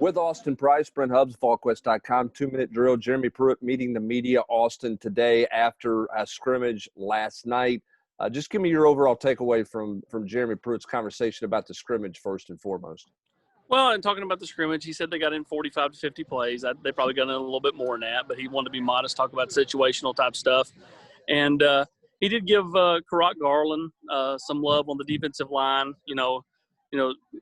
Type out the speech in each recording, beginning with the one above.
With Austin Price, Brent Hubbs, Volquest.com, 2-minute drill. Jeremy Pruitt meeting the media, Austin, today after a scrimmage last night. Just give me your overall takeaway from Jeremy Pruitt's conversation about the scrimmage first and foremost. Well, and talking about the scrimmage, he said they got in 45 to 50 plays. They probably got in a little bit more than that, but he wanted to be modest, talk about situational type stuff. And he did give Karat Garland some love on the defensive line,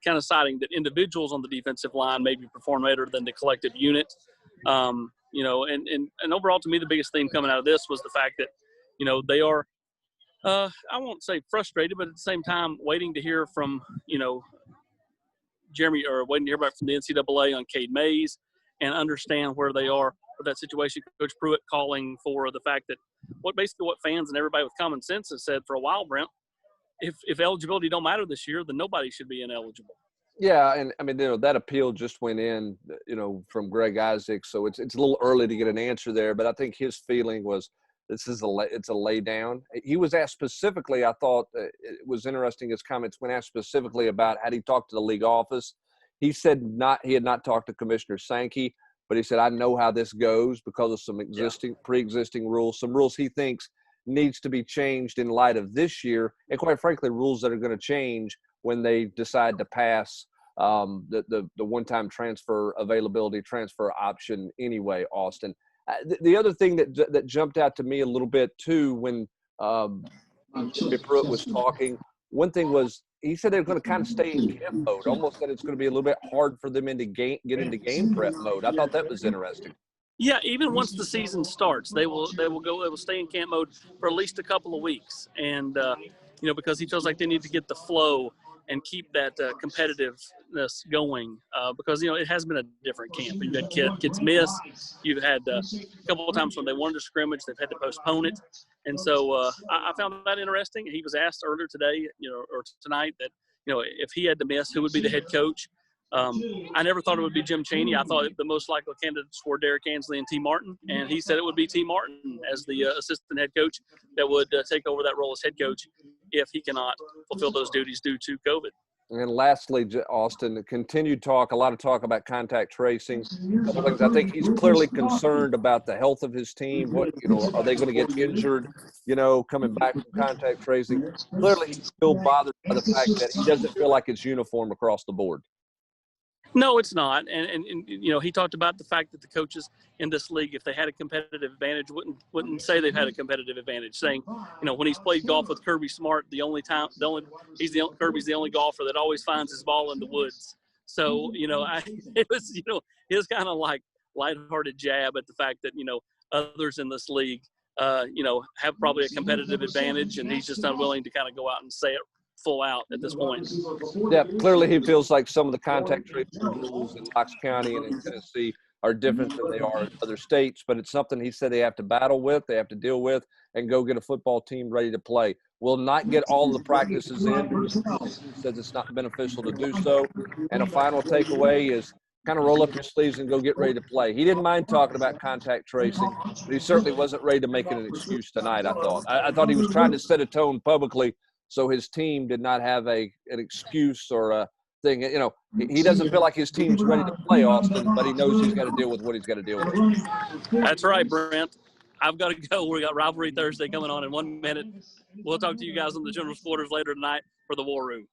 kind of citing that individuals on the defensive line maybe perform better than the collective unit. And overall, to me, the biggest theme coming out of this was the fact that, they are, I won't say frustrated, but at the same time, waiting to hear from, Jeremy, or waiting to hear back from the NCAA on Cade Mays and understand where they are with that situation. Coach Pruitt calling for the fact that what fans and everybody with common sense has said for a while, Brent, if eligibility don't matter this year, then nobody should be ineligible. Yeah, and I mean, that appeal just went in, from Greg Isaac, so it's a little early to get an answer there. But I think his feeling was it's a lay down. He was asked specifically. I thought it was interesting. His comments when asked specifically about had he talked to the league office. He said he had not talked to Commissioner Sankey, but he said I know how this goes because of some pre-existing rules, some rules he thinks needs to be changed in light of this year, and quite frankly, rules that are going to change when they decide to pass the one-time transfer availability, transfer option anyway, Austin. The other thing that jumped out to me a little bit, too, when Pruitt was talking, one thing was he said they're going to kind of stay in camp mode, almost that it's going to be a little bit hard for them to get into game prep mode. I thought that was interesting. Yeah, even once the season starts, they will stay in camp mode for at least a couple of weeks, and because he feels like they need to get the flow and keep that competitiveness going, because it has been a different camp. You've had kids miss. You've had a couple of times when they wanted to scrimmage, they've had to postpone it, and so I found that interesting. He was asked earlier today, or tonight, that if he had to miss, who would be the head coach? I never thought it would be Jim Chaney. I thought the most likely candidates were Derek Ansley and T. Martin, and he said it would be T. Martin as the assistant head coach that would take over that role as head coach if he cannot fulfill those duties due to COVID. And lastly, Austin, a lot of talk about contact tracing. I think he's clearly concerned about the health of his team. What, are they going to get injured, coming back from contact tracing? Clearly, he's still bothered by the fact that he doesn't feel like it's uniform across the board. No, it's not. And he talked about the fact that the coaches in this league, if they had a competitive advantage, wouldn't say they've had a competitive advantage, saying, when he's played golf with Kirby Smart, Kirby's the only golfer that always finds his ball in the woods. So, it was, his kind of like lighthearted jab at the fact that, others in this league, have probably a competitive advantage, and he's just unwilling to kind of go out and say it full out at this point. Yeah, clearly he feels like some of the contact tracing rules in Knox County and in Tennessee are different than they are in other states, but it's something he said they have to battle with, they have to deal with, and go get a football team ready to play. Will not get all the practices in. He says it's not beneficial to do so. And a final takeaway is kind of roll up your sleeves and go get ready to play. He didn't mind talking about contact tracing, but he certainly wasn't ready to make it an excuse tonight, I thought. I thought he was trying to set a tone publicly so his team did not have an excuse or a thing. He doesn't feel like his team's ready to play, Austin, but he knows he's got to deal with what he's got to deal with. That's right, Brent. I've got to go. We got Rivalry Thursday coming on in 1 minute. We'll talk to you guys in the general quarters later tonight for the War Room.